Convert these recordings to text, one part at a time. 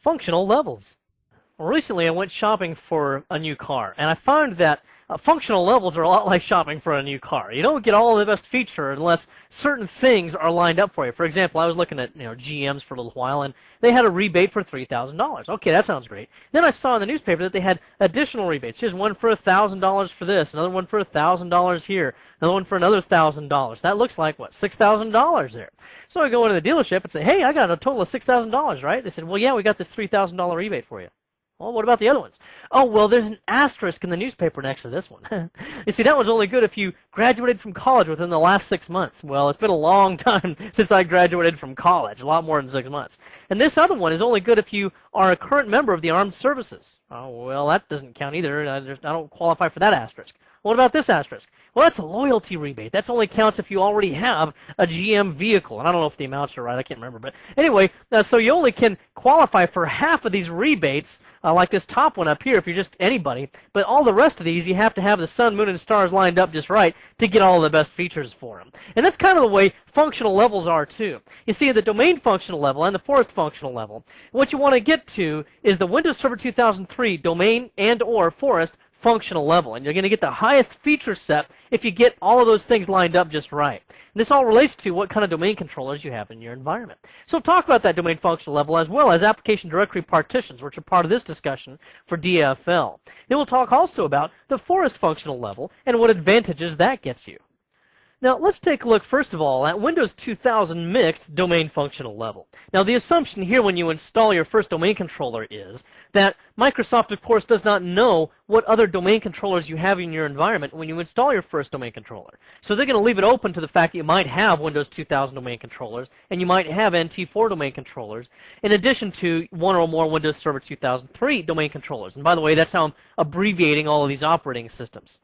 Functional levels. Well, recently I went shopping for a new car, and I found that functional levels are a lot like shopping for a new car. You don't get all of the best feature unless certain things are lined up for you. For example, I was looking at GMs for a little while, and they had a rebate for $3,000. Okay, that sounds great. Then I saw in the newspaper that they had additional rebates. Here's one for $1,000 for this, another one for $1,000 here, another one for another $1,000. That looks like what, $6,000 there. So I go into the dealership and say, hey, I got a total of $6,000, right? They said, well, yeah, we got this $3,000 rebate for you. Well, what about the other ones? Oh, well, there's an asterisk in the newspaper next to this one. You see, that one's only good if you graduated from college within the last 6 months. Well, it's been a long time since I graduated from college, a lot more than 6 months. And this other one is only good if you are a current member of the armed services. Oh, well, that doesn't count either. I don't qualify for that asterisk. What about this asterisk? Well, that's a loyalty rebate. That only counts if you already have a GM vehicle. And I don't know if the amounts are right. I can't remember. But anyway, so you only can qualify for half of these rebates, like this top one up here, if you're just anybody. But all the rest of these, you have to have the sun, moon, and stars lined up just right to get all the best features for them. And that's kind of the way functional levels are, too. You see, the domain functional level and the forest functional level, what you want to get to is the Windows Server 2003 domain and or forest functional level, and you're going to get the highest feature set if you get all of those things lined up just right. And this all relates to what kind of domain controllers you have in your environment. So we'll talk about that domain functional level as well as application directory partitions, which are part of this discussion for DFL. Then we'll talk also about the forest functional level and what advantages that gets you. Now, let's take a look, first of all, at Windows 2000 Mixed Domain Functional Level. Now, the assumption here when you install your first domain controller is that Microsoft, of course, does not know what other domain controllers you have in your environment when you install your first domain controller. So they're going to leave it open to the fact that you might have Windows 2000 domain controllers, and you might have NT4 domain controllers, in addition to one or more Windows Server 2003 domain controllers. And by the way, that's how I'm abbreviating all of these operating systems.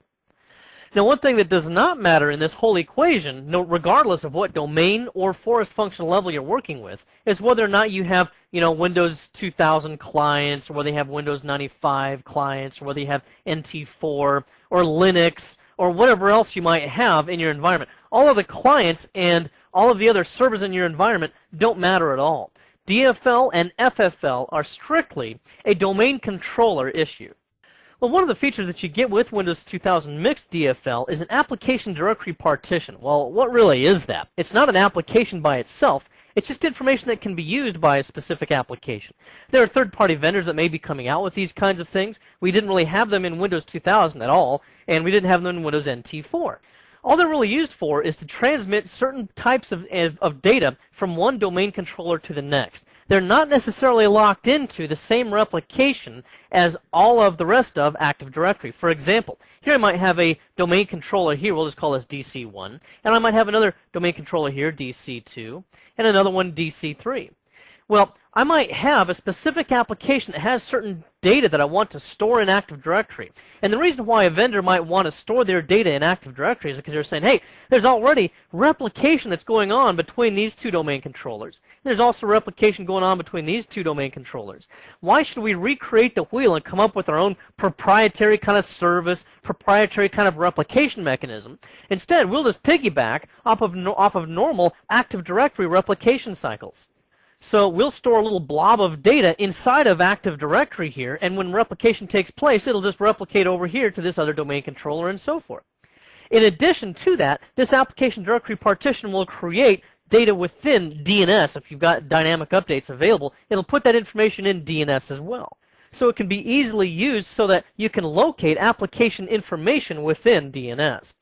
Now, one thing that does not matter in this whole equation, regardless of what domain or forest functional level you're working with, is whether or not you have, Windows 2000 clients, or whether you have Windows 95 clients, or whether you have NT4 or Linux, or whatever else you might have in your environment. All of the clients and all of the other servers in your environment don't matter at all. DFL and FFL are strictly a domain controller issue. Well, one of the features that you get with Windows 2000 Mixed DFL is an application directory partition. Well, what really is that? It's not an application by itself. It's just information that can be used by a specific application. There are third-party vendors that may be coming out with these kinds of things. We didn't really have them in Windows 2000 at all, and we didn't have them in Windows NT4. All they're really used for is to transmit certain types of data from one domain controller to the next. They're not necessarily locked into the same replication as all of the rest of Active Directory. For example, here I might have a domain controller here, we'll just call this DC1, and I might have another domain controller here, DC2, and another one, DC3. Well, I might have a specific application that has certain data that I want to store in Active Directory. And the reason why a vendor might want to store their data in Active Directory is because they're saying, hey, there's already replication that's going on between these two domain controllers. There's also replication going on between these two domain controllers. Why should we recreate the wheel and come up with our own proprietary kind of service, proprietary kind of replication mechanism? Instead, we'll just piggyback off of normal Active Directory replication cycles. So we'll store a little blob of data inside of Active Directory here, and when replication takes place, it'll just replicate over here to this other domain controller and so forth. In addition to that, this application directory partition will create data within DNS. If you've got dynamic updates available, it'll put that information in DNS as well. So it can be easily used so that you can locate application information within DNS.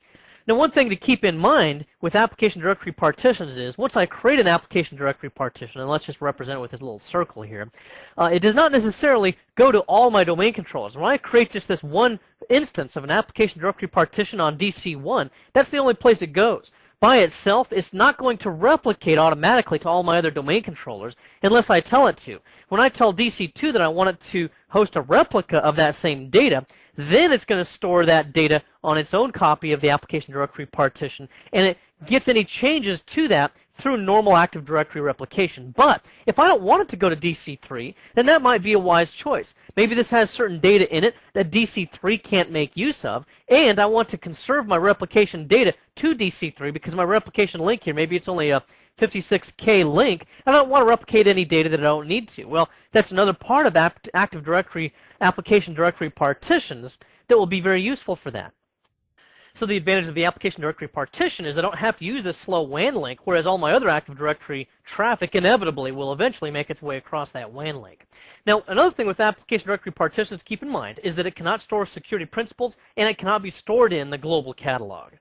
Now, one thing to keep in mind with application directory partitions is once I create an application directory partition, and let's just represent it with this little circle here, it does not necessarily go to all my domain controllers. When I create just this one instance of an application directory partition on DC1, that's the only place it goes. By itself, it's not going to replicate automatically to all my other domain controllers unless I tell it to. When I tell DC2 that I want it to host a replica of that same data, then it's going to store that data on its own copy of the application directory partition, and it gets any changes to that through normal Active Directory replication. But if I don't want it to go to DC3, then that might be a wise choice. Maybe this has certain data in it that DC3 can't make use of, and I want to conserve my replication data to DC3 because my replication link here, maybe it's only a 56K link, and I don't want to replicate any data that I don't need to. Well, that's another part of Active Directory application directory partitions that will be very useful for that. So the advantage of the application directory partition is I don't have to use this slow WAN link, whereas all my other Active Directory traffic inevitably will eventually make its way across that WAN link. Now, another thing with application directory partitions to keep in mind is that it cannot store security principals, and it cannot be stored in the global catalog.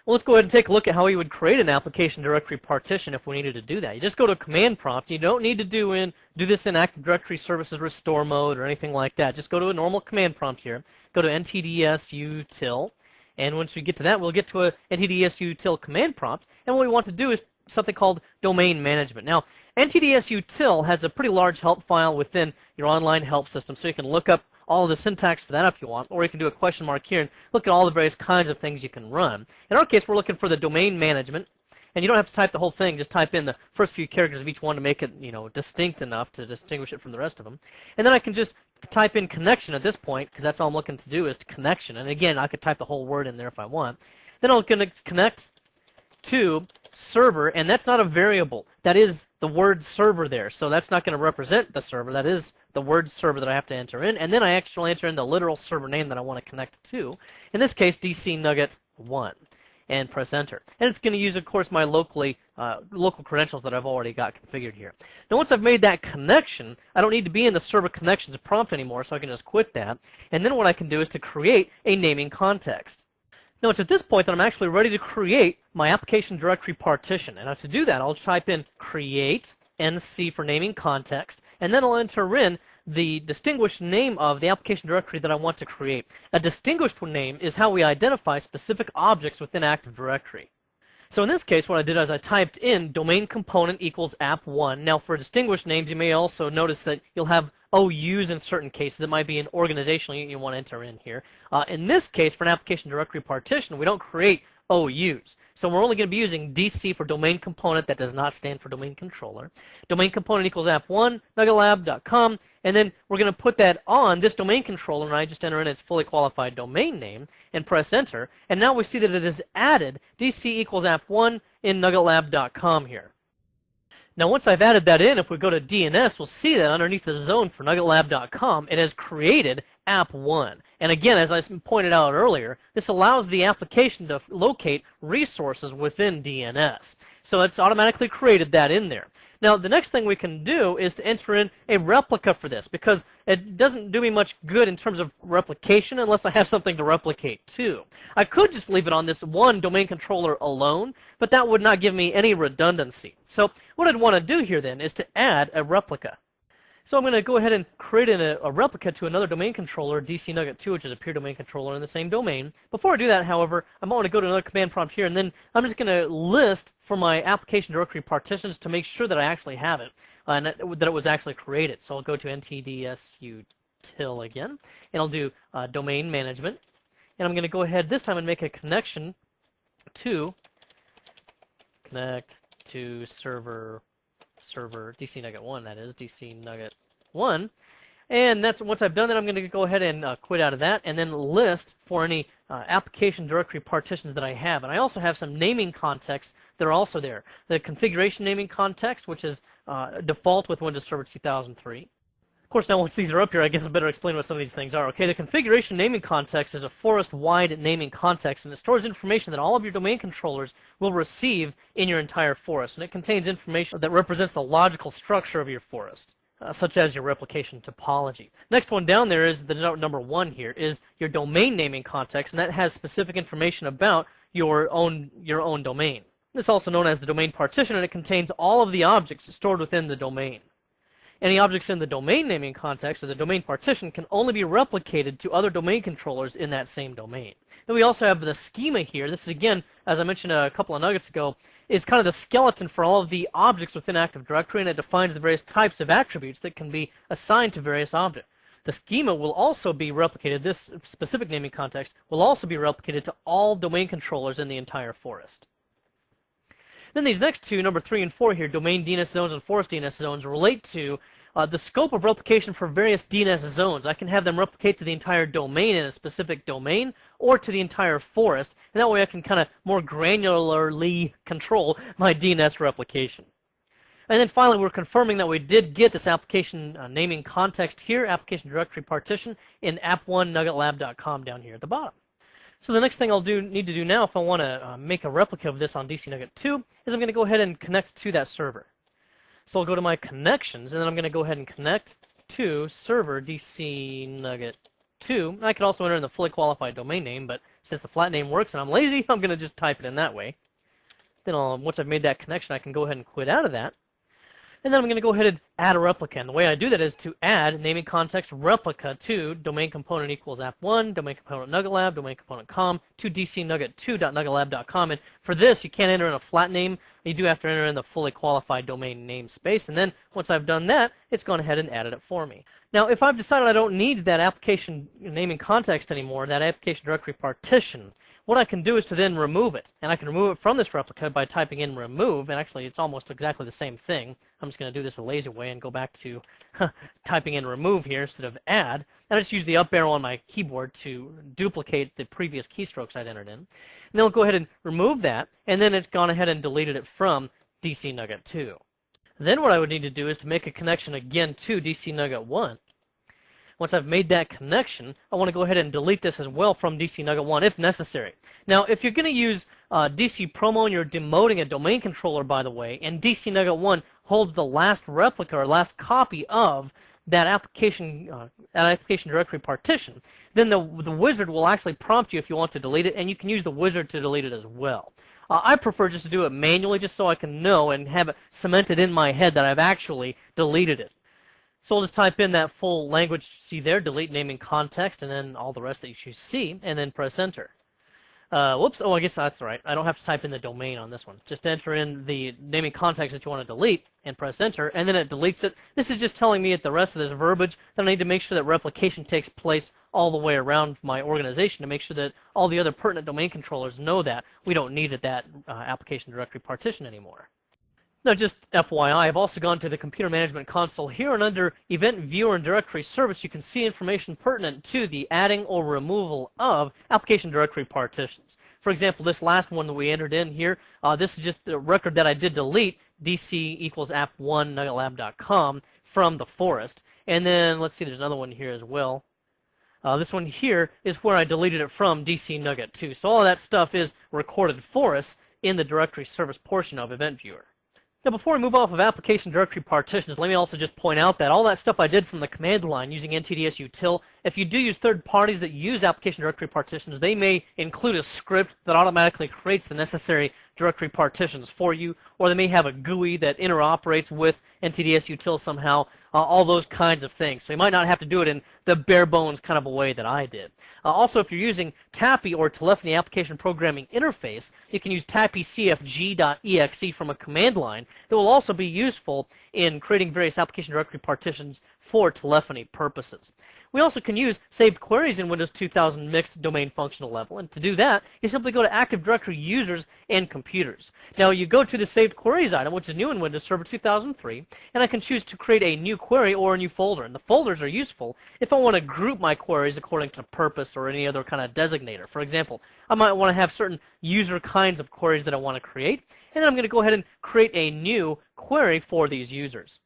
Well, let's go ahead and take a look at how we would create an application directory partition if we needed to do that. You just go to a command prompt. You don't need to do this in Active Directory Services Restore mode or anything like that. Just go to a normal command prompt here. Go to ntdsutil. And once we get to that, we'll get to a ntdsutil command prompt. And what we want to do is something called domain management. Now, ntdsutil has a pretty large help file within your online help system, so you can look up all of the syntax for that if you want, or you can do a question mark here and look at all the various kinds of things you can run. In our case, we're looking for the domain management, and you don't have to type the whole thing. Just type in the first few characters of each one to make it, distinct enough to distinguish it from the rest of them. And then I can just type in connection at this point, because that's all I'm looking to do is connection. And again, I could type the whole word in there if I want. Then I'll connect to server, and that's not a variable. That is the word server there. So that's not going to represent the server. That is the word server that I have to enter in. And then I actually enter in the literal server name that I want to connect to. In this case, DC Nugget 1. And press enter. And it's going to use, of course, my local credentials that I've already got configured here. Now, once I've made that connection, I don't need to be in the server connections prompt anymore, so I can just quit that. And then what I can do is to create a naming context. Now, it's at this point that I'm actually ready to create my application directory partition. And to do that, I'll type in create NC for naming context, and then I'll enter in the distinguished name of the application directory that I want to create. A distinguished name is how we identify specific objects within Active Directory. So in this case, what I did is I typed in domain component equals app1. Now, for distinguished names, you may also notice that you'll have OUs in certain cases. It might be an organizational unit you want to enter in here. In this case, for an application directory partition, we don't create OUs. So we're only going to be using DC for domain component. That does not stand for domain controller. Domain component equals app1, nuggetlab.com, and then we're going to put that on this domain controller, and I just enter in its fully qualified domain name and press enter. And now we see that it has added DC equals app1 in nuggetlab.com here. Now, once I've added that in, if we go to DNS, we'll see that underneath the zone for nuggetlab.com, it has created app1. And again, as I pointed out earlier, this allows the application to locate resources within DNS. So it's automatically created that in there. Now, the next thing we can do is to enter in a replica for this, because it doesn't do me much good in terms of replication unless I have something to replicate to. I could just leave it on this one domain controller alone, but that would not give me any redundancy. So what I'd want to do here then is to add a replica. So I'm going to go ahead and create a replica to another domain controller, DC Nugget 2, which is a peer domain controller in the same domain. Before I do that, however, I'm going to go to another command prompt here, and then I'm just going to list for my application directory partitions to make sure that I actually have it, and that it was actually created. So I'll go to ntdsutil again, and I'll do domain management. And I'm going to go ahead this time and make a connection to server DC Nugget 1, that is, DC Nugget 1. And that's once I've done that, I'm going to go ahead and quit out of that and then list for any application directory partitions that I have. And I also have some naming contexts that are also there. The configuration naming context, which is default with Windows Server 2003. Of course, now once these are up here, I guess I better explain what some of these things are. Okay, the configuration naming context is a forest-wide naming context, and it stores information that all of your domain controllers will receive in your entire forest. And it contains information that represents the logical structure of your forest, such as your replication topology. Next one down there is the number 1 here, is your domain naming context, and that has specific information about your own domain. This is also known as the domain partition, and it contains all of the objects stored within the domain. Any objects in the domain naming context or the domain partition can only be replicated to other domain controllers in that same domain. Then we also have the schema here. This is, again, as I mentioned a couple of nuggets ago, is kind of the skeleton for all of the objects within Active Directory, and it defines the various types of attributes that can be assigned to various objects. The schema will also be replicated, this specific naming context will also be replicated to all domain controllers in the entire forest. Then these next two, number 3 and 4 here, domain DNS zones and forest DNS zones, relate to the scope of replication for various DNS zones. I can have them replicate to the entire domain in a specific domain or to the entire forest, and that way I can kind of more granularly control my DNS replication. And then finally, we're confirming that we did get this application naming context here, application directory partition, in app1nuggetlab.com down here at the bottom. So the next thing I'll need to do now if I want to make a replica of this on DC Nugget 2 is I'm going to go ahead and connect to that server. So I'll go to my connections, and then I'm going to go ahead and connect to server DC Nugget 2. I could also enter in the fully qualified domain name, but since the flat name works and I'm lazy, I'm going to just type it in that way. Then once I've made that connection, I can go ahead and quit out of that. And then I'm going to go ahead and add a replica. And the way I do that is to add naming context replica to domain component equals app1, domain component nuggetlab, domain component com, to dcnugget2.nuggetlab.com. And for this, you can't enter in a flat name. You do have to enter in the fully qualified domain namespace. And then once I've done that, it's gone ahead and added it for me. Now, if I've decided I don't need that application naming context anymore, that application directory partition, what I can do is to then remove it. And I can remove it from this replica by typing in remove. And actually, it's almost exactly the same thing. I'm just going to do this a lazy way and go back to typing in remove here instead of add. And I just use the up arrow on my keyboard to duplicate the previous keystrokes I'd entered in. And then I'll go ahead and remove that. And then it's gone ahead and deleted it from DC Nugget 2. Then what I would need to do is to make a connection again to DC Nugget 1. Once I've made that connection, I want to go ahead and delete this as well from DC Nugget 1 if necessary. Now, if you're going to use DC Promo and you're demoting a domain controller, by the way, and DC Nugget 1 holds the last replica or last copy of that application directory partition, then the wizard will actually prompt you if you want to delete it, and you can use the wizard to delete it as well. I prefer just to do it manually just so I can know and have it cemented in my head that I've actually deleted it. So I'll just type in that full language you see there, delete naming context, and then all the rest that you see, and then press enter. Whoops, oh, I guess that's right. I don't have to type in the domain on this one. Just enter in the naming context that you want to delete, and press enter, and then it deletes it. This is just telling me at the rest of this verbiage that I need to make sure that replication takes place all the way around my organization to make sure that all the other pertinent domain controllers know that we don't need that application directory partition anymore. Now, just FYI, I've also gone to the Computer Management Console here, and under Event Viewer and Directory Service, you can see information pertinent to the adding or removal of application directory partitions. For example, this last one that we entered in here, this is just the record that I did delete, DC equals app1nuggetlab.com from the forest. And then, let's see, there's another one here as well. This one here is where I deleted it from DC Nugget 2. So all of that stuff is recorded for us in the directory service portion of Event Viewer. Now, before we move off of application directory partitions, let me also just point out that all that stuff I did from the command line using NTDS util, if you do use third parties that use application directory partitions, they may include a script that automatically creates the necessary directory partitions for you, or they may have a GUI that interoperates with NTDS util somehow, all those kinds of things. So you might not have to do it in the bare bones kind of a way that I did. Also, if you're using TAPI or Telephony Application Programming Interface, you can use tapicfg.exe from a command line that will also be useful in creating various application directory partitions for telephony purposes. We also can use saved queries in Windows 2000 mixed domain functional level, and to do that, you simply go to Active Directory Users and Computers. Now, you go to the saved queries item, which is new in Windows Server 2003, and I can choose to create a new query or a new folder. And the folders are useful if I want to group my queries according to purpose or any other kind of designator. For example, I might want to have certain user kinds of queries that I want to create, and then I'm going to go ahead and create a new query for these users.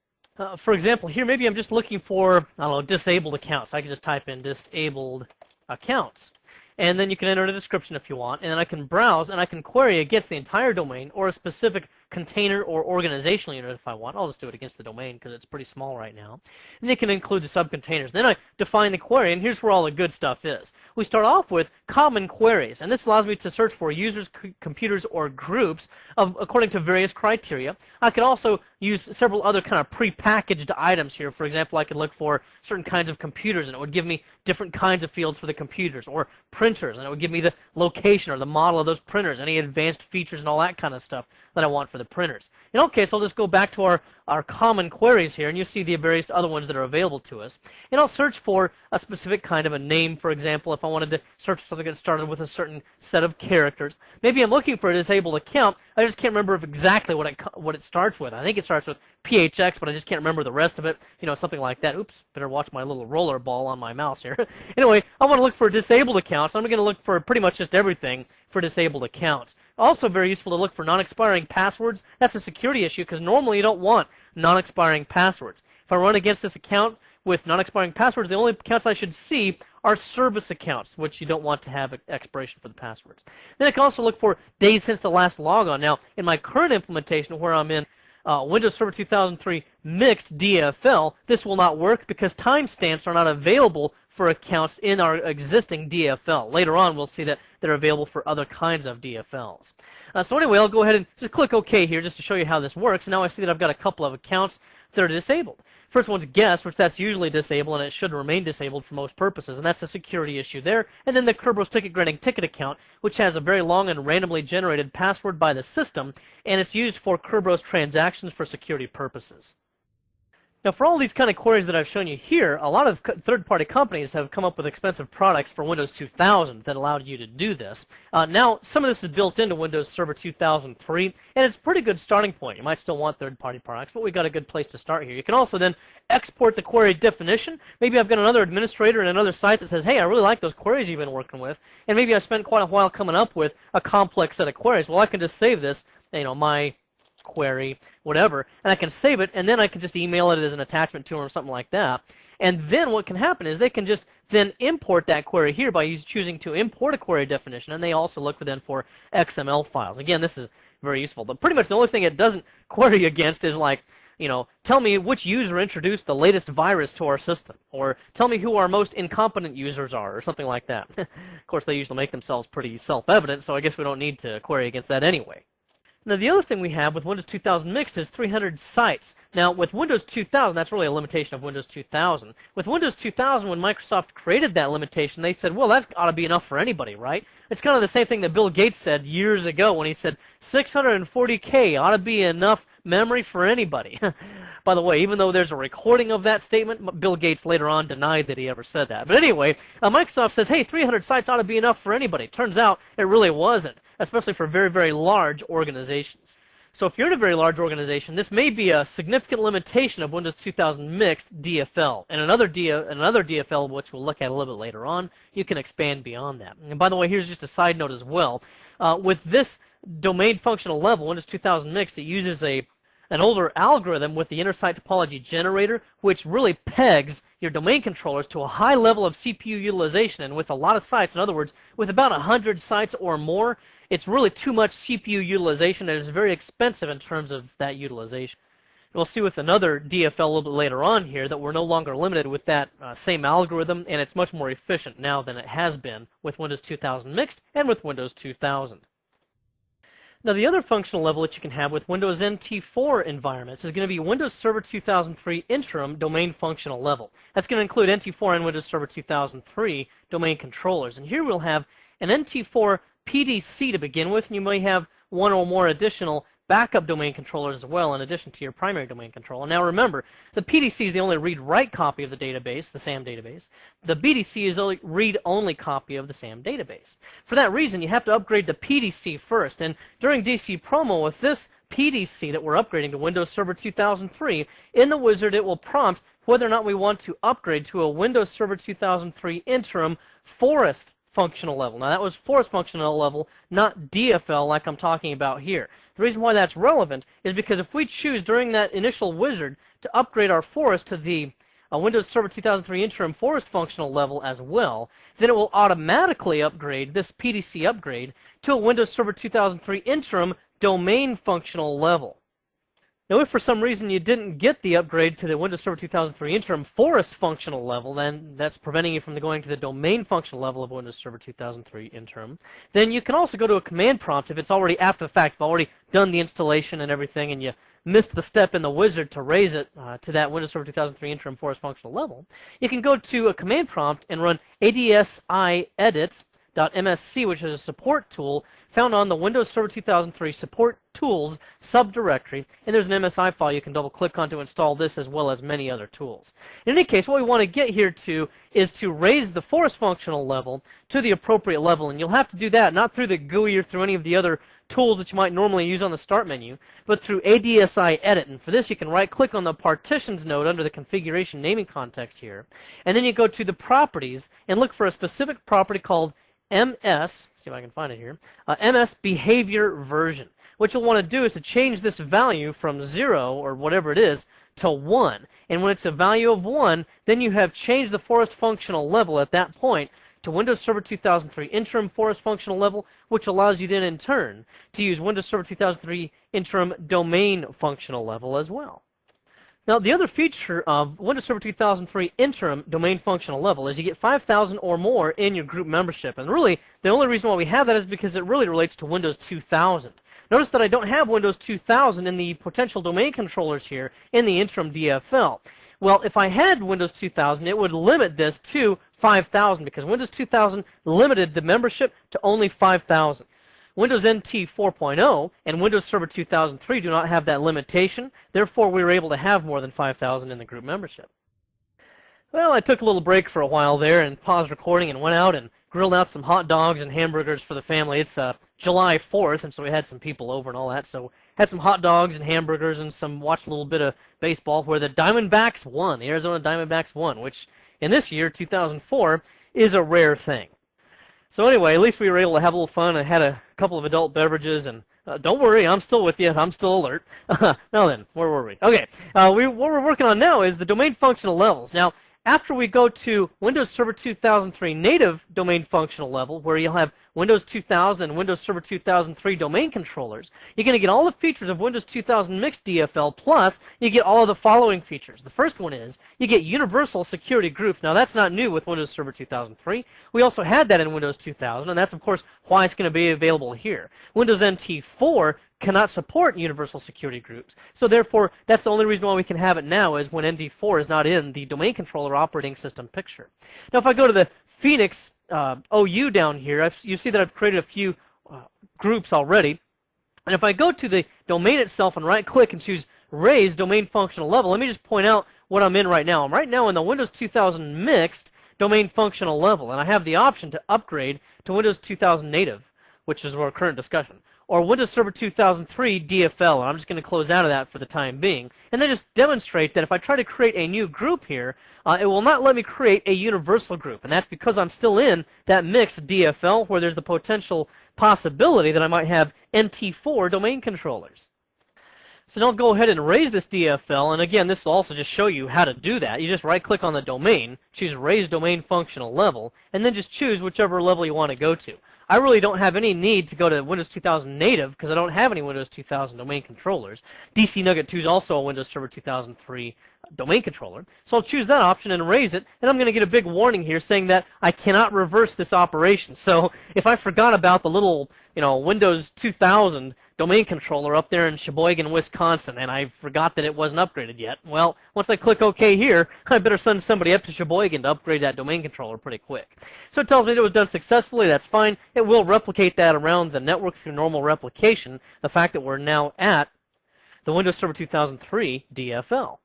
For example, here maybe I'm just looking for, I don't know, disabled accounts. I can just type in disabled accounts. And then you can enter a description if you want, and then I can browse and I can query against the entire domain or a specific container or organizational unit if I want. I'll just do it against the domain because it's pretty small right now. And they can include the subcontainers. Then I define the query, and here's where all the good stuff is. We start off with common queries, and this allows me to search for users, computers, or groups according to various criteria. I could also use several other kind of pre-packaged items here. For example, I could look for certain kinds of computers, and it would give me different kinds of fields for the computers, or printers, and it would give me the location or the model of those printers, any advanced features and all that kind of stuff that I want for the printers. In all case, I'll just go back to our common queries here, and you see the various other ones that are available to us. And I'll search for a specific kind of a name, for example, if I wanted to search for something that started with a certain set of characters. Maybe I'm looking for a disabled account. I just can't remember exactly what it starts with. I think it starts with PHX, but I just can't remember the rest of it. You know, something like that. Oops, better watch my little roller ball on my mouse here. Anyway, I want to look for disabled accounts. I'm going to look for pretty much just everything for disabled accounts. Also very useful to look for non-expiring passwords. That's a security issue because normally you don't want non-expiring passwords. If I run against this account with non-expiring passwords, the only accounts I should see are service accounts, which you don't want to have expiration for the passwords. Then I can also look for days since the last logon. Now, in my current implementation where I'm in Windows Server 2003 Mixed DFL, this will not work because timestamps are not available for accounts in our existing DFL. Later on, we'll see that they're available for other kinds of DFLs. So anyway, I'll go ahead and just click OK here just to show you how this works. And now I see that I've got a couple of accounts that are disabled. First one's guest, which that's usually disabled, and it should remain disabled for most purposes, and that's a security issue there. And then the Kerberos Ticket Granting Ticket account, which has a very long and randomly generated password by the system, and it's used for Kerberos transactions for security purposes. Now, for all these kind of queries that I've shown you here, a lot of third-party companies have come up with expensive products for Windows 2000 that allowed you to do this. Now, some of this is built into Windows Server 2003, and it's a pretty good starting point. You might still want third-party products, but we've got a good place to start here. You can also then export the query definition. Maybe I've got another administrator in another site that says, hey, I really like those queries you've been working with, and maybe I spent quite a while coming up with a complex set of queries. Well, I can just save this, my query, whatever, and I can save it, and then I can just email it as an attachment to them or something like that. And then what can happen is they can just then import that query here by choosing to import a query definition, and they also look then for XML files. Again, this is very useful, but pretty much the only thing it doesn't query against is like, tell me which user introduced the latest virus to our system, or tell me who our most incompetent users are, or something like that. Of course, they usually make themselves pretty self-evident, so I guess we don't need to query against that anyway. Now, the other thing we have with Windows 2000 Mixed is 300 sites. Now, with Windows 2000, that's really a limitation of Windows 2000. With Windows 2000, when Microsoft created that limitation, they said, well, that ought to be enough for anybody, right? It's kind of the same thing that Bill Gates said years ago when he said 640K ought to be enough memory for anybody. By the way, even though there's a recording of that statement, Bill Gates later on denied that he ever said that. But anyway, Microsoft says, hey, 300 sites ought to be enough for anybody. Turns out it really wasn't, especially for very, very large organizations. So if you're in a very large organization, this may be a significant limitation of Windows 2000 Mixed DFL. And another DFL, which we'll look at a little bit later on, you can expand beyond that. And by the way, here's just a side note as well. With this domain functional level, Windows 2000 Mixed, it uses an older algorithm with the inner-site topology generator, which really pegs your domain controllers to a high level of CPU utilization. And with a lot of sites, in other words, with about 100 sites or more, it's really too much CPU utilization, and it's very expensive in terms of that utilization. We'll see with another DFL a little bit later on here that we're no longer limited with that same algorithm, and it's much more efficient now than it has been with Windows 2000 Mixed and with Windows 2000. Now, the other functional level that you can have with Windows NT4 environments is going to be Windows Server 2003 Interim Domain Functional Level. That's going to include NT4 and Windows Server 2003 domain controllers. And here we'll have an NT4 PDC to begin with, and you may have one or more additional backup domain controllers as well, in addition to your primary domain controller. Now remember, the PDC is the only read-write copy of the database, the SAM database. The BDC is only read-only copy of the SAM database. For that reason, you have to upgrade the PDC first, and during DC Promo with this PDC that we're upgrading to Windows Server 2003, in the wizard it will prompt whether or not we want to upgrade to a Windows Server 2003 Interim Forest functional level. Now that was Forest functional level, not DFL like I'm talking about here. The reason why that's relevant is because if we choose during that initial wizard to upgrade our Forest to the Windows Server 2003 Interim Forest functional level as well, then it will automatically upgrade this PDC upgrade to a Windows Server 2003 Interim Domain functional level. Now, if for some reason you didn't get the upgrade to the Windows Server 2003 Interim Forest functional level, then that's preventing you from going to the domain functional level of Windows Server 2003 Interim, then you can also go to a command prompt if it's already after the fact, you've already done the installation and everything, and you missed the step in the wizard to raise it to that Windows Server 2003 Interim Forest functional level. You can go to a command prompt and run ADSI edit .msc, which is a support tool found on the Windows Server 2003 Support Tools subdirectory, and there's an MSI file you can double-click on to install this as well as many other tools. In any case, what we want to get here to is to raise the forest functional level to the appropriate level, and you'll have to do that not through the GUI or through any of the other tools that you might normally use on the Start menu, but through ADSI Edit. And for this, you can right-click on the Partitions node under the Configuration naming context here, and then you go to the Properties and look for a specific property called MS, see if I can find it here, MS Behavior Version. What you'll want to do is to change this value from 0, or whatever it is, to 1. And when it's a value of 1, then you have changed the forest functional level at that point to Windows Server 2003 Interim Forest Functional Level, which allows you then in turn to use Windows Server 2003 Interim Domain Functional Level as well. Now, the other feature of Windows Server 2003 Interim Domain Functional Level is you get 5,000 or more in your group membership. And really, the only reason why we have that is because it really relates to Windows 2000. Notice that I don't have Windows 2000 in the potential domain controllers here in the Interim DFL. Well, if I had Windows 2000, it would limit this to 5,000 because Windows 2000 limited the membership to only 5,000. Windows NT 4.0 and Windows Server 2003 do not have that limitation. Therefore, we were able to have more than 5,000 in the group membership. Well, I took a little break for a while there and paused recording and went out and grilled out some hot dogs and hamburgers for the family. It's July 4th, and so we had some people over and all that. So had some hot dogs and hamburgers and watched a little bit of baseball where the Diamondbacks won. The Arizona Diamondbacks won, which in this year, 2004, is a rare thing. So anyway, at least we were able to have a little fun. I had a couple of adult beverages, and don't worry, I'm still with you. I'm still alert. Now then, where were we? Okay, what we're working on now is the domain functional levels. Now, after we go to Windows Server 2003 native domain functional level, where you'll have Windows 2000 and Windows Server 2003 domain controllers, you're going to get all the features of Windows 2000 Mixed DFL, plus you get all of the following features. The first one is you get universal security groups. Now, that's not new with Windows Server 2003. We also had that in Windows 2000, and that's, of course, why it's going to be available here. Windows NT 4 cannot support universal security groups. So therefore, that's the only reason why we can have it now is when NT4 is not in the domain controller operating system picture. Now, if I go to the Phoenix OU down here, you see that I've created a few groups already. And if I go to the domain itself and right-click and choose Raise Domain Functional Level, let me just point out what I'm in right now. I'm right now in the Windows 2000 Mixed Domain Functional Level, and I have the option to upgrade to Windows 2000 Native, which is our current discussion, or Windows Server 2003 DFL, and I'm just going to close out of that for the time being, and then just demonstrate that if I try to create a new group here, it will not let me create a universal group, and that's because I'm still in that mixed DFL where there's the potential possibility that I might have NT4 domain controllers. So now I'll go ahead and raise this DFL, and again, this will also just show you how to do that. You just right-click on the domain, choose Raise Domain Functional Level, and then just choose whichever level you want to go to. I really don't have any need to go to Windows 2000 Native because I don't have any Windows 2000 domain controllers. DC Nugget 2 is also a Windows Server 2003 domain controller. So I'll choose that option and raise it, and I'm going to get a big warning here saying that I cannot reverse this operation. So if I forgot about the little, Windows 2000 domain controller up there in Sheboygan, Wisconsin, and I forgot that it wasn't upgraded yet, well, once I click OK here, I better send somebody up to Sheboygan to upgrade that domain controller pretty quick. So it tells me that it was done successfully. That's fine. It will replicate that around the network through normal replication, the fact that we're now at the Windows Server 2003 DFL.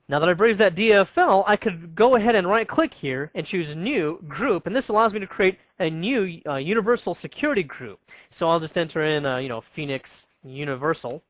Now that I've raised that DFL, I could go ahead and right-click here and choose New Group, and this allows me to create a new Universal Security Group. So I'll just enter in, Phoenix Universal,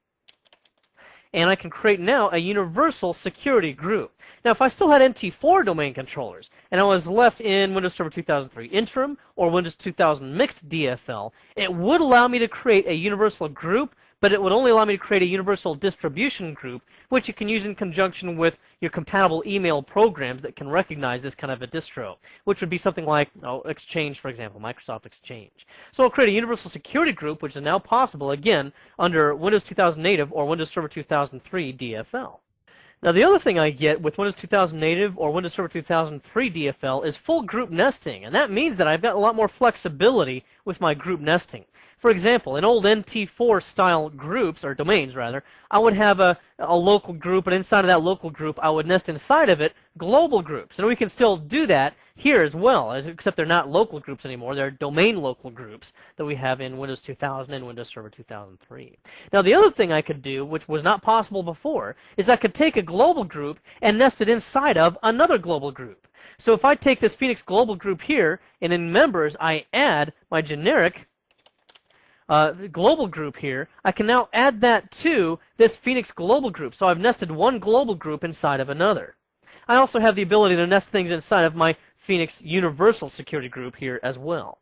and I can create now a Universal Security Group. Now, if I still had NT4 domain controllers, and I was left in Windows Server 2003 Interim or Windows 2000 Mixed DFL, it would allow me to create a Universal Group, but it would only allow me to create a universal distribution group, which you can use in conjunction with your compatible email programs that can recognize this kind of a distro, which would be something like Exchange, for example, Microsoft Exchange. So I'll create a universal security group, which is now possible, again, under Windows 2000 Native or Windows Server 2003 DFL. Now, the other thing I get with Windows 2000 Native or Windows Server 2003 DFL is full group nesting, and that means that I've got a lot more flexibility with my group nesting. For example, in old NT4 style groups, or domains rather, I would have a a local group, and inside of that local group, I would nest inside of it global groups. And we can still do that here as well, except they're not local groups anymore. They're domain local groups that we have in Windows 2000 and Windows Server 2003. Now, the other thing I could do, which was not possible before, is I could take a global group and nest it inside of another global group. So if I take this Phoenix global group here, and in members I add my generic global group here, I can now add that to this Phoenix global group. So I've nested one global group inside of another. I also have the ability to nest things inside of my Phoenix universal security group here as well.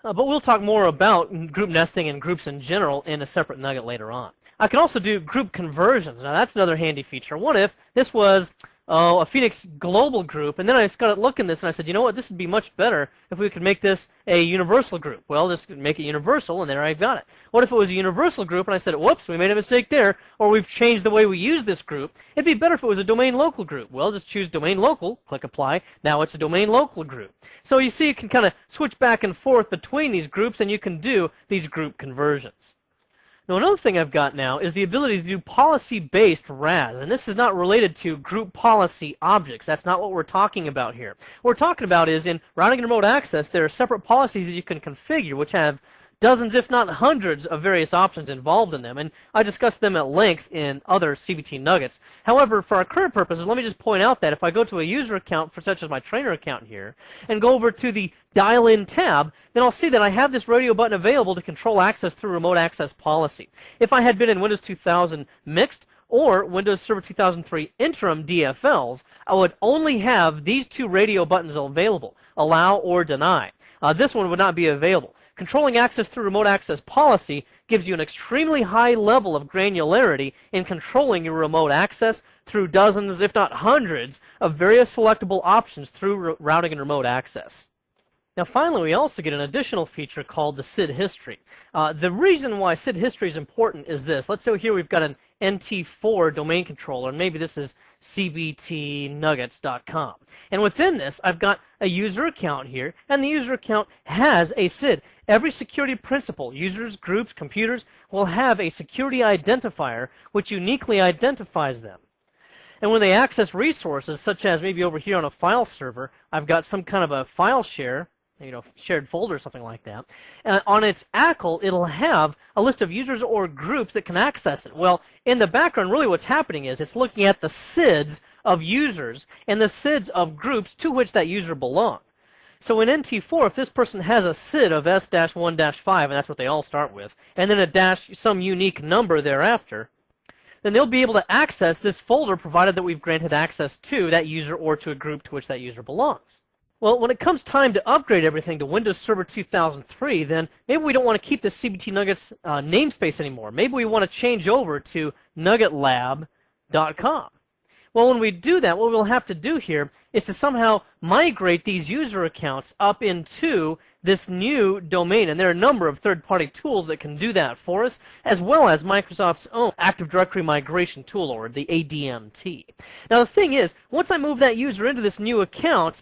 But we'll talk more about group nesting and groups in general in a separate nugget later on. I can also do group conversions. Now that's another handy feature. What if this was a Phoenix global group, and then I just got to look in this and I said, you know what, this would be much better if we could make this a universal group. Well, just make it universal, and there I've got it. What if it was a universal group and I said, whoops, we made a mistake there, or we've changed the way we use this group? It'd be better if it was a domain local group. Well, just choose domain local, click apply, now it's a domain local group. So you see you can kind of switch back and forth between these groups, and you can do these group conversions. Now, another thing I've got now is the ability to do policy-based RAS, and this is not related to group policy objects. That's not what we're talking about here. What we're talking about is in routing and remote access, there are separate policies that you can configure, which have dozens, if not hundreds, of various options involved in them, and I discussed them at length in other CBT nuggets. However, for our current purposes, let me just point out that if I go to a user account, such as my trainer account here, and go over to the Dial-In tab, then I'll see that I have this radio button available to control access through remote access policy. If I had been in Windows 2000 Mixed or Windows Server 2003 Interim DFLs, I would only have these two radio buttons available, allow or deny. This one would not be available. Controlling access through remote access policy gives you an extremely high level of granularity in controlling your remote access through dozens, if not hundreds, of various selectable options through routing and remote access. Now finally, we also get an additional feature called the SID history. The reason why SID history is important is this. Let's say here we've got an NT4 domain controller, and maybe this is cbtnuggets.com. And within this, I've got a user account here, and the user account has a SID. Every security principal, users, groups, computers, will have a security identifier which uniquely identifies them. And when they access resources, such as maybe over here on a file server, I've got some kind of a file share, shared folder or something like that. On its ACL, it'll have a list of users or groups that can access it. Well, in the background, really what's happening is it's looking at the SIDs of users and the SIDs of groups to which that user belongs. So in NT4, if this person has a SID of S-1-5, and that's what they all start with, and then a dash, some unique number thereafter, then they'll be able to access this folder provided that we've granted access to that user or to a group to which that user belongs. Well, when it comes time to upgrade everything to Windows Server 2003, then maybe we don't want to keep the CBT Nuggets namespace anymore. Maybe we want to change over to nuggetlab.com. Well, when we do that, what we'll have to do here is to somehow migrate these user accounts up into this new domain. And there are a number of third-party tools that can do that for us, as well as Microsoft's own Active Directory Migration Tool, or the ADMT. Now, the thing is, once I move that user into this new account,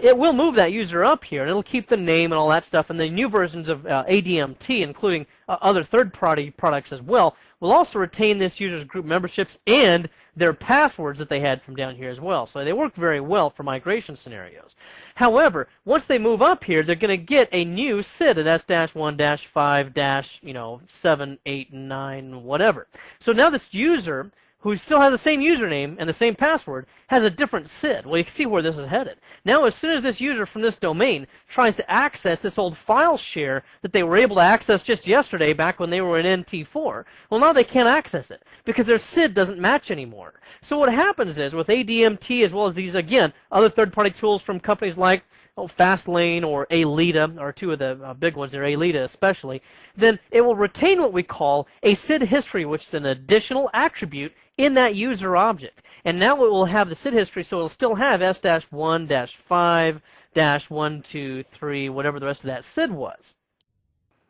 it will move that user up here, and it'll keep the name and all that stuff. And the new versions of ADMT, including other third-party products as well, will also retain this user's group memberships and their passwords that they had from down here as well. So they work very well for migration scenarios. However, once they move up here, they're going to get a new SID at S-1-5-7, 8, 9, whatever. So now this user, who still has the same username and the same password, has a different SID. Well, you can see where this is headed. Now, as soon as this user from this domain tries to access this old file share that they were able to access just yesterday back when they were in NT4, well, now they can't access it because their SID doesn't match anymore. So what happens is, with ADMT as well as these, again, other third-party tools from companies like Fastlane or Alita, or two of the big ones there, Alita especially, then it will retain what we call a SID history, which is an additional attribute in that user object. And now it will have the SID history, so it'll still have S-1-5-123, whatever the rest of that SID was.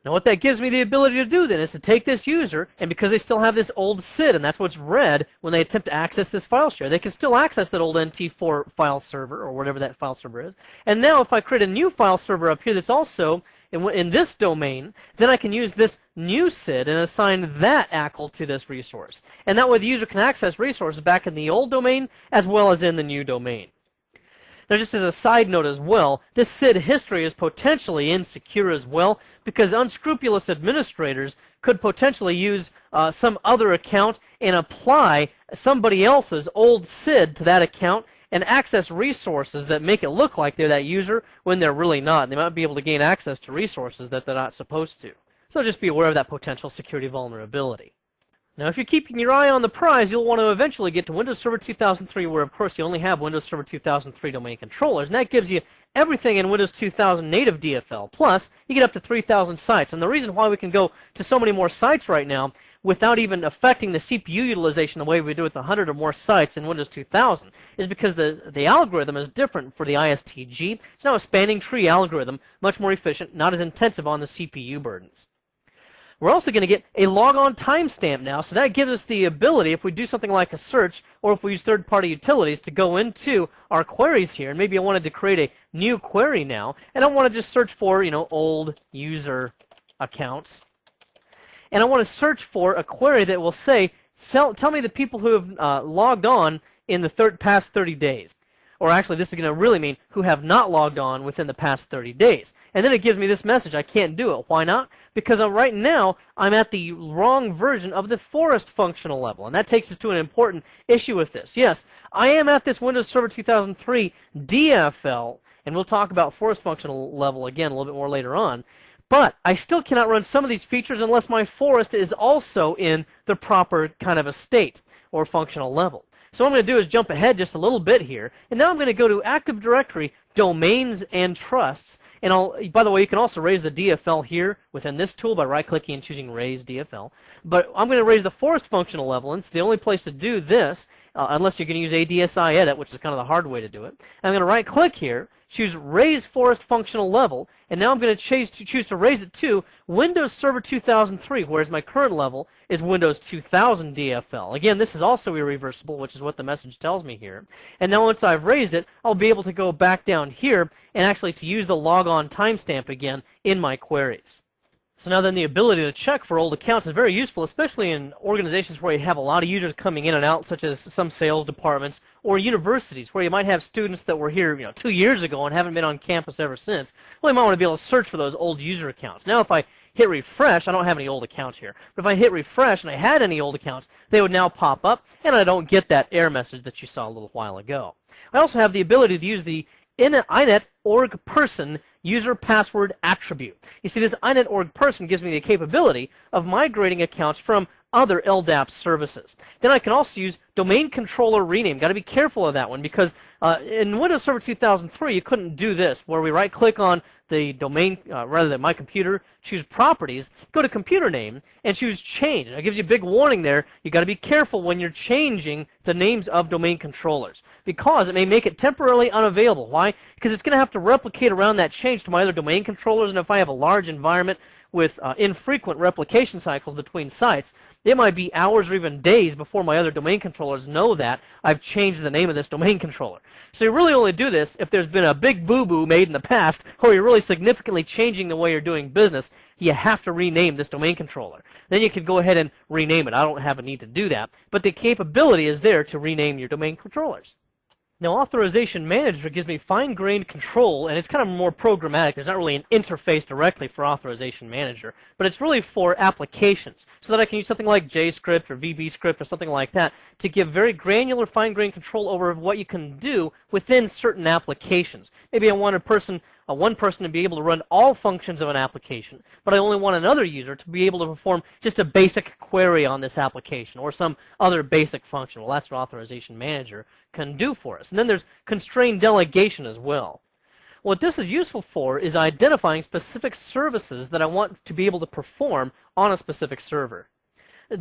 Now what that gives me the ability to do then is to take this user, and because they still have this old SID, and that's what's read when they attempt to access this file share, they can still access that old NT4 file server, or whatever that file server is. And now if I create a new file server up here that's also in this domain, then I can use this new SID and assign that ACL to this resource. And that way the user can access resources back in the old domain as well as in the new domain. Now, just as a side note as well, this SID history is potentially insecure as well because unscrupulous administrators could potentially use some other account and apply somebody else's old SID to that account and access resources that make it look like they're that user when they're really not. And they might be able to gain access to resources that they're not supposed to. So just be aware of that potential security vulnerability. Now, if you're keeping your eye on the prize, you'll want to eventually get to Windows Server 2003, where, of course, you only have Windows Server 2003 domain controllers, and that gives you everything in Windows 2000 native DFL. Plus, you get up to 3,000 sites, and the reason why we can go to so many more sites right now without even affecting the CPU utilization the way we do with 100 or more sites in Windows 2000 is because the algorithm is different for the ISTG. It's now a spanning tree algorithm, much more efficient, not as intensive on the CPU burdens. We're also going to get a logon timestamp now, so that gives us the ability, if we do something like a search, or if we use third-party utilities, to go into our queries here. And maybe I wanted to create a new query now, and I want to just search for, old user accounts. And I want to search for a query that will say, tell me the people who have logged on in the past 30 days. Or actually, this is going to really mean who have not logged on within the past 30 days. And then it gives me this message, I can't do it. Why not? Because right now, I'm at the wrong version of the forest functional level. And that takes us to an important issue with this. Yes, I am at this Windows Server 2003 DFL, and we'll talk about forest functional level again a little bit more later on. But I still cannot run some of these features unless my forest is also in the proper kind of a state or functional level. So what I'm going to do is jump ahead just a little bit here, and now I'm going to go to Active Directory, Domains and Trusts, and by the way, you can also raise the DFL here within this tool by right-clicking and choosing Raise DFL. But I'm going to raise the forest functional level, and it's the only place to do this, unless you're going to use ADSI Edit, which is kind of the hard way to do it. And I'm going to right-click here, choose Raise Forest Functional Level, and now I'm going to choose to raise it to Windows Server 2003, whereas my current level is Windows 2000 DFL. Again, this is also irreversible, which is what the message tells me here. And now once I've raised it, I'll be able to go back down here and actually to use the logon timestamp again in my queries. So now then the ability to check for old accounts is very useful, especially in organizations where you have a lot of users coming in and out, such as some sales departments, or universities where you might have students that were here 2 years ago and haven't been on campus ever since. Well, you might want to be able to search for those old user accounts. Now if I hit refresh, I don't have any old accounts here, but if I hit refresh and I had any old accounts, they would now pop up, and I don't get that error message that you saw a little while ago. I also have the ability to use the inet org person user password attribute. You see, this inet org person gives me the capability of migrating accounts from other LDAP services. Then I can also use domain controller rename. Got to be careful of that one because in Windows Server 2003 you couldn't do this, where we right-click on the domain, rather than my computer, choose properties, go to computer name, and choose change. And it gives you a big warning there. You got to be careful when you're changing the names of domain controllers because it may make it temporarily unavailable. Why? Because it's going to have to replicate around that change to my other domain controllers, and if I have a large environment with infrequent replication cycles between sites, it might be hours or even days before my other domain controllers know that I've changed the name of this domain controller. So you really only do this if there's been a big boo-boo made in the past, or you're really significantly changing the way you're doing business. You have to rename this domain controller. Then you can go ahead and rename it. I don't have a need to do that, but the capability is there to rename your domain controllers. Now, Authorization Manager gives me fine-grained control, and it's kind of more programmatic. There's not really an interface directly for Authorization Manager, but it's really for applications, so that I can use something like JScript or VBScript or something like that to give very granular, fine-grained control over what you can do within certain applications. Maybe I want one person to be able to run all functions of an application, but I only want another user to be able to perform just a basic query on this application or some other basic function. Well, that's what Authorization Manager can do for us. And then there's constrained delegation as well. What this is useful for is identifying specific services that I want to be able to perform on a specific server.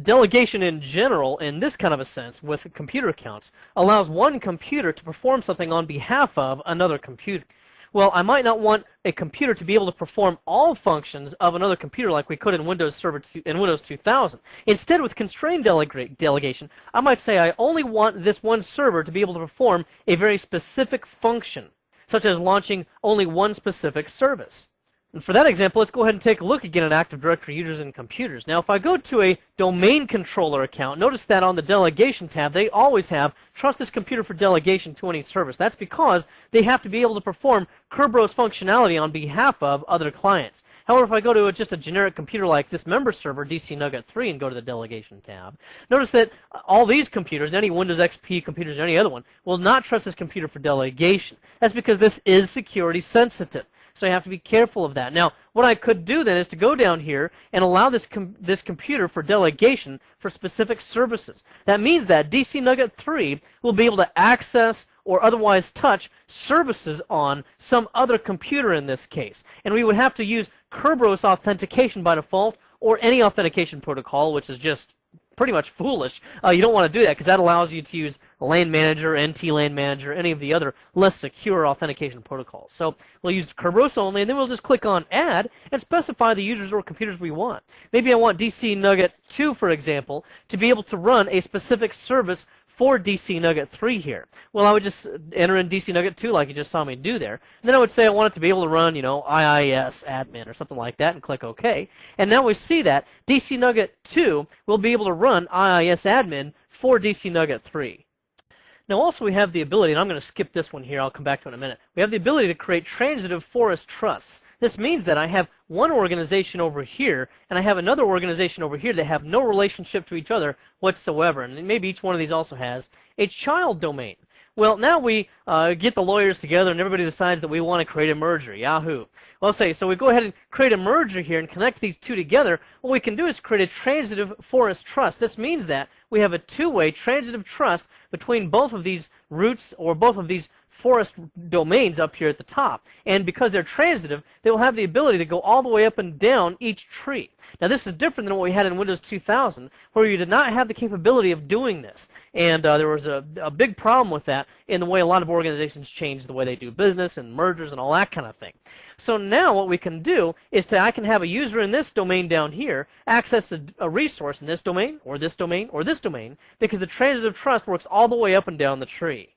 Delegation in general, in this kind of a sense, with computer accounts, allows one computer to perform something on behalf of another computer. Well, I might not want a computer to be able to perform all functions of another computer like we could in Windows Server in Windows 2000. Instead, with constrained delegation, I might say I only want this one server to be able to perform a very specific function, such as launching only one specific service. And for that example, let's go ahead and take a look again at Active Directory users and computers. Now, if I go to a domain controller account, notice that on the delegation tab, they always have trust this computer for delegation to any service. That's because they have to be able to perform Kerberos functionality on behalf of other clients. However, if I go to just a generic computer like this member server, DC Nugget 3, and go to the delegation tab, notice that all these computers, any Windows XP computers or any other one, will not trust this computer for delegation. That's because this is security sensitive. So you have to be careful of that. Now, what I could do then is to go down here and allow this computer for delegation for specific services. That means that DC Nugget 3 will be able to access or otherwise touch services on some other computer in this case. And we would have to use Kerberos authentication by default or any authentication protocol, which is just pretty much foolish. You don't want to do that because that allows you to use LAN Manager, NT LAN Manager, any of the other less secure authentication protocols. So we'll use Kerberos only, and then we'll just click on Add and specify the users or computers we want. Maybe I want DC Nugget 2, for example, to be able to run a specific service for DC Nugget 3 here. Well, I would just enter in DC Nugget 2 like you just saw me do there. And then I would say I want it to be able to run, IIS admin or something like that and click OK. And now we see that DC Nugget 2 will be able to run IIS admin for DC Nugget 3. Now also we have the ability, and I'm going to skip this one here, I'll come back to it in a minute. We have the ability to create transitive forest trusts. This means that I have one organization over here, and I have another organization over here that have no relationship to each other whatsoever. And maybe each one of these also has a child domain. Well, now we get the lawyers together and everybody decides that we want to create a merger. Yahoo. Well, so we go ahead and create a merger here and connect these two together. What we can do is create a transitive forest trust. This means that we have a two-way transitive trust between both of these roots or both of these forest domains up here at the top. And because they're transitive, they will have the ability to go all the way up and down each tree. Now this is different than what we had in Windows 2000, where you did not have the capability of doing this. And there was a big problem with that in the way a lot of organizations changed the way they do business and mergers and all that kind of thing. So now what we can do is I can have a user in this domain down here access a resource in this domain, or this domain, or this domain, because the transitive trust works all the way up and down the tree.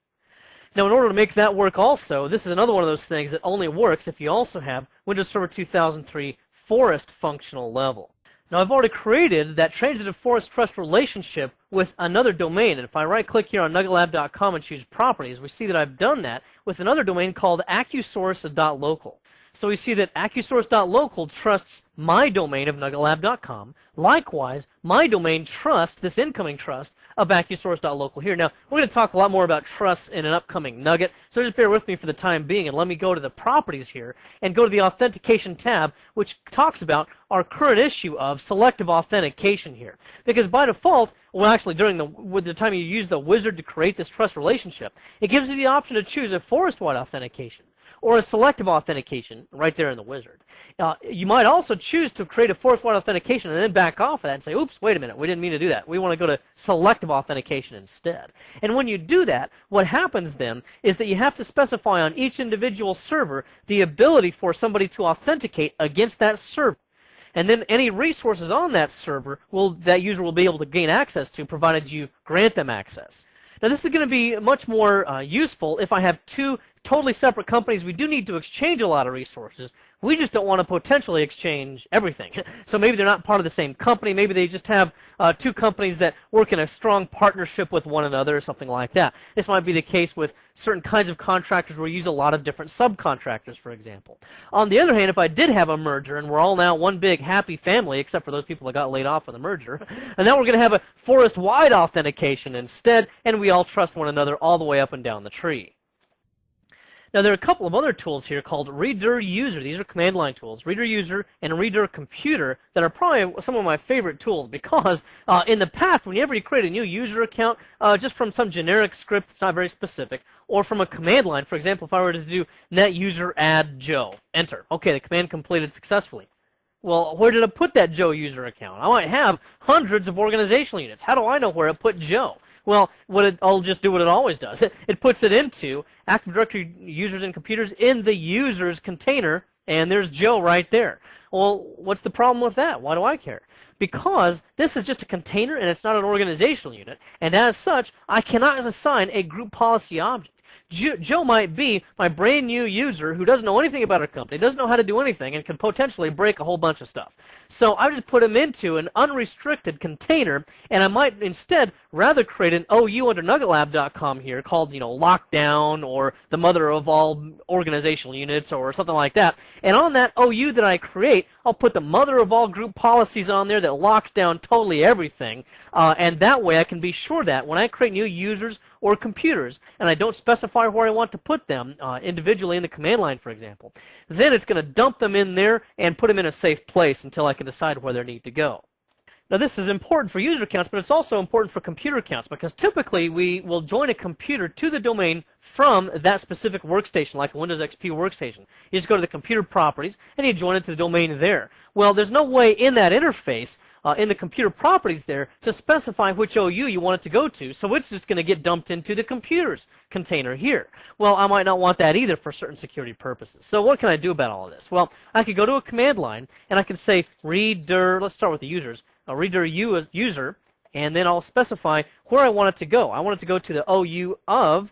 Now, in order to make that work also, this is another one of those things that only works if you also have Windows Server 2003 Forest functional level. Now, I've already created that transitive forest trust relationship with another domain, and if I right-click here on nuggetlab.com and choose Properties, we see that I've done that with another domain called accusource.local. So we see that accusource.local trusts my domain of nuggetlab.com. Likewise, my domain trusts this incoming trust of accusource.local here. Now, we're going to talk a lot more about trusts in an upcoming Nugget, so just bear with me for the time being, and let me go to the Properties here and go to the Authentication tab, which talks about our current issue of selective authentication here. Because by default, well, actually, with the time you use the wizard to create this trust relationship, it gives you the option to choose a forest-wide authentication or a selective authentication right there in the wizard. You might also choose to create a forest-wide authentication and then back off of that and say, oops, wait a minute, we didn't mean to do that. We want to go to selective authentication instead. And when you do that, what happens then is that you have to specify on each individual server the ability for somebody to authenticate against that server. And then any resources on that server that user will be able to gain access to, provided you grant them access. Now, this is going to be much more useful if I have two totally separate companies. We do need to exchange a lot of resources. We just don't want to potentially exchange everything. So maybe they're not part of the same company. Maybe they just have two companies that work in a strong partnership with one another or something like that. This might be the case with certain kinds of contractors where we use a lot of different subcontractors, for example. On the other hand, if I did have a merger and we're all now one big happy family, except for those people that got laid off in the merger, and now we're going to have a forest-wide authentication instead, and we all trust one another all the way up and down the tree. Now, there are a couple of other tools here called Reader User. These are command line tools, Reader User and Reader Computer, that are probably some of my favorite tools because in the past, whenever you create a new user account, just from some generic script that's not very specific, or from a command line, for example, if I were to do net user add Joe, enter. Okay, the command completed successfully. Well, where did I put that Joe user account? I might have hundreds of organizational units. How do I know where I put Joe? Well, I'll just do what it always does. It puts it into Active Directory users and computers in the users container, and there's Joe right there. Well, what's the problem with that? Why do I care? Because this is just a container and it's not an organizational unit, and as such, I cannot assign a group policy object. Joe might be my brand new user who doesn't know anything about our company, doesn't know how to do anything, and can potentially break a whole bunch of stuff. So I just put him into an unrestricted container, and I might instead rather create an OU under NuggetLab.com here called, Lockdown or the mother of all organizational units or something like that. And on that OU that I create, I'll put the mother of all group policies on there that locks down totally everything, and that way I can be sure that when I create new users or computers, and I don't specify where I want to put them individually in the command line, for example, then it's going to dump them in there and put them in a safe place until I can decide where they need to go. Now, this is important for user accounts, but it's also important for computer accounts, because typically we will join a computer to the domain from that specific workstation, like a Windows XP workstation. You just go to the computer properties, and you join it to the domain there. Well, there's no way in that interface, in the computer properties there, to specify which OU you want it to go to, so it's just going to get dumped into the computers container here. Well, I might not want that either for certain security purposes. So what can I do about all of this? Well, I could go to a command line, and I can say reader, let's start with the users, reader user, and then I'll specify where I want it to go. I want it to go to the OU of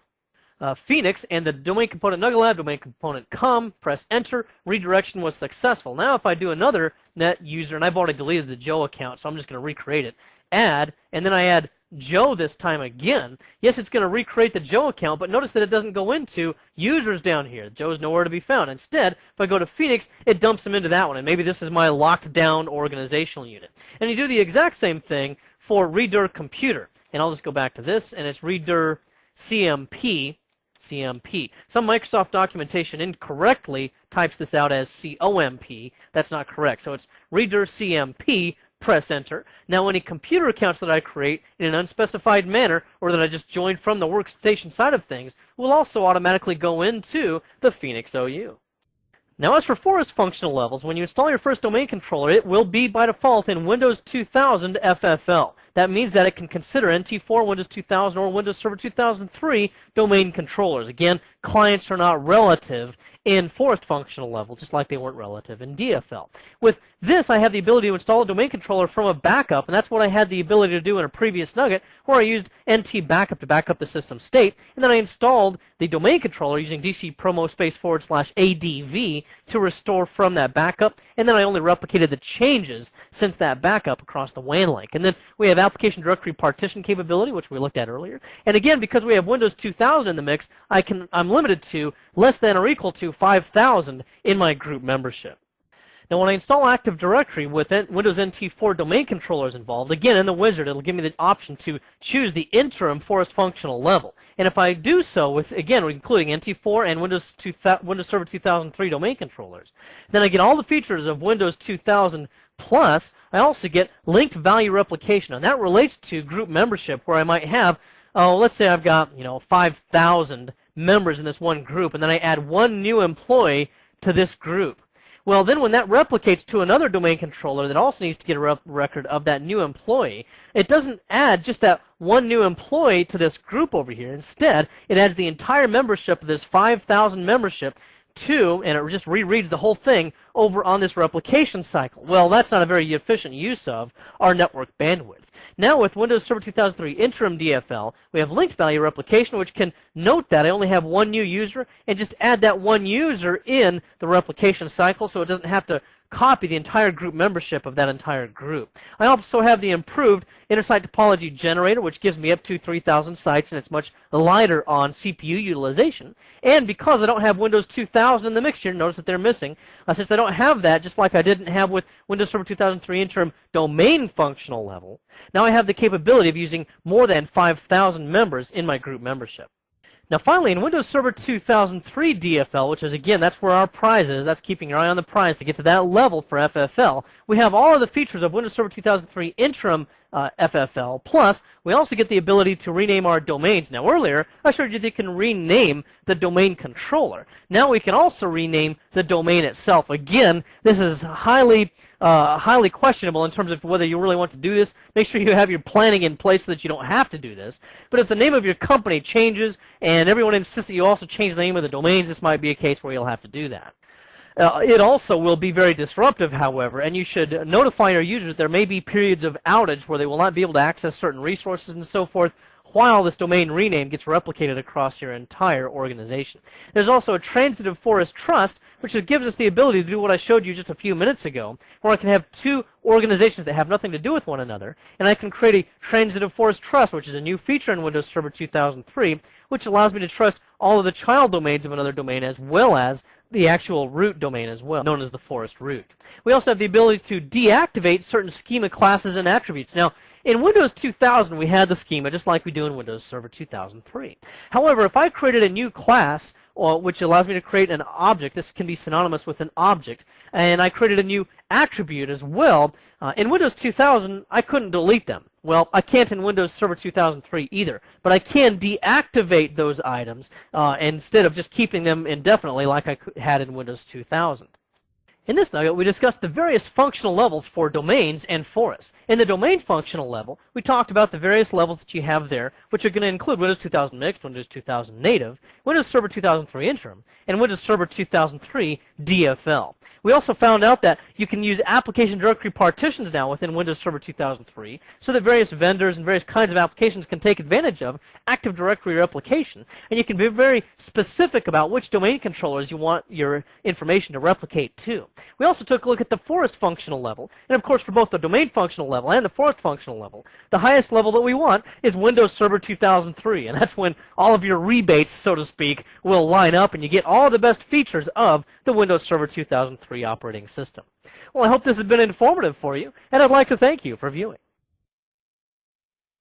Phoenix, and the domain component NuggleLab, domain component com, press enter, redirection was successful. Now if I do another net user, and I've already deleted the Joe account, so I'm just going to recreate it, add, and then I add Joe this time again. Yes, it's going to recreate the Joe account, but notice that it doesn't go into users down here. Joe's nowhere to be found. Instead, if I go to Phoenix, it dumps him into that one, and maybe this is my locked down organizational unit. And you do the exact same thing for reader computer. And I'll just go back to this, and it's reader CMP. Some Microsoft documentation incorrectly types this out as COMP. That's not correct. So it's reader CMP, press enter. Now any computer accounts that I create in an unspecified manner, or that I just joined from the workstation side of things, will also automatically go into the Phoenix OU. Now as for Forest functional levels, when you install your first domain controller, it will be by default in Windows 2000 FFL. That means that it can consider NT4, Windows 2000, or Windows Server 2003 domain controllers. Again, clients are not relative in Forest functional level, just like they weren't relative in DFL. With this, I have the ability to install a domain controller from a backup, and that's what I had the ability to do in a previous Nugget, where I used NT backup to back up the system state, and then I installed the domain controller using DC promo /ADV to restore from that backup, and then I only replicated the changes since that backup across the WAN link. And then we have application directory partition capability, which we looked at earlier. And again, because we have Windows 2000 in the mix, I'm limited to less than or equal to 5,000 in my group membership. Now, when I install Active Directory with Windows NT4 domain controllers involved, again, in the wizard, it'll give me the option to choose the interim Forest functional level. And if I do so with, again, including NT4 and Windows Server 2003 domain controllers, then I get all the features of Windows 2000 plus. I also get linked value replication, and that relates to group membership, where I might have, let's say I've got, 5,000 members in this one group, and then I add one new employee to this group. Well, then when that replicates to another domain controller that also needs to get a record of that new employee, it doesn't add just that one new employee to this group over here. Instead, it adds the entire membership of this 5,000 membership to, and it just rereads the whole thing over on this replication cycle. Well, that's not a very efficient use of our network bandwidth. Now with Windows Server 2003 interim DFL, we have linked value replication, which can note that I only have one new user and just add that one user in the replication cycle so it doesn't have to copy the entire group membership of that entire group. I also have the improved inter-site topology generator, which gives me up to 3,000 sites, and it's much lighter on CPU utilization. And because I don't have Windows 2000 in the mix here, notice that they're missing, since I don't have that, just like I didn't have with Windows Server 2003 interim domain functional level, now I have the capability of using more than 5,000 members in my group membership. Now finally, in Windows Server 2003 DFL, which is, again, that's where our prize is, that's keeping your eye on the prize to get to that level for FFL, we have all of the features of Windows Server 2003 interim FFL. Plus, we also get the ability to rename our domains. Now, earlier, I showed you that you can rename the domain controller. Now we can also rename the domain itself. Again, this is highly questionable in terms of whether you really want to do this. Make sure you have your planning in place so that you don't have to do this. But if the name of your company changes and everyone insists that you also change the name of the domains, this might be a case where you'll have to do that. It also will be very disruptive, however, and you should notify your users that there may be periods of outage where they will not be able to access certain resources and so forth while this domain rename gets replicated across your entire organization. There's also a transitive forest trust, which gives us the ability to do what I showed you just a few minutes ago, where I can have two organizations that have nothing to do with one another, and I can create a transitive forest trust, which is a new feature in Windows Server 2003, which allows me to trust all of the child domains of another domain as well as the actual root domain as well, known as the forest root. We also have the ability to deactivate certain schema classes and attributes. Now, in Windows 2000, we had the schema just like we do in Windows Server 2003. However, if I created a new class, which allows me to create an object, this can be synonymous with an object, and I created a new attribute as well, in Windows 2000, I couldn't delete them. Well, I can't in Windows Server 2003 either, but I can deactivate those items instead of just keeping them indefinitely like I had in Windows 2000. In this nugget, we discussed the various functional levels for domains and forests. In the domain functional level, we talked about the various levels that you have there, which are going to include Windows 2000 Mixed, Windows 2000 Native, Windows Server 2003 Interim, and Windows Server 2003 DFL. We also found out that you can use application directory partitions now within Windows Server 2003 so that various vendors and various kinds of applications can take advantage of Active Directory replication, and you can be very specific about which domain controllers you want your information to replicate to. We also took a look at the forest functional level, and of course for both the domain functional level and the forest functional level, the highest level that we want is Windows Server 2003, and that's when all of your rebates, so to speak, will line up and you get all the best features of the Windows Server 2003 operating system. Well, I hope this has been informative for you, and I'd like to thank you for viewing.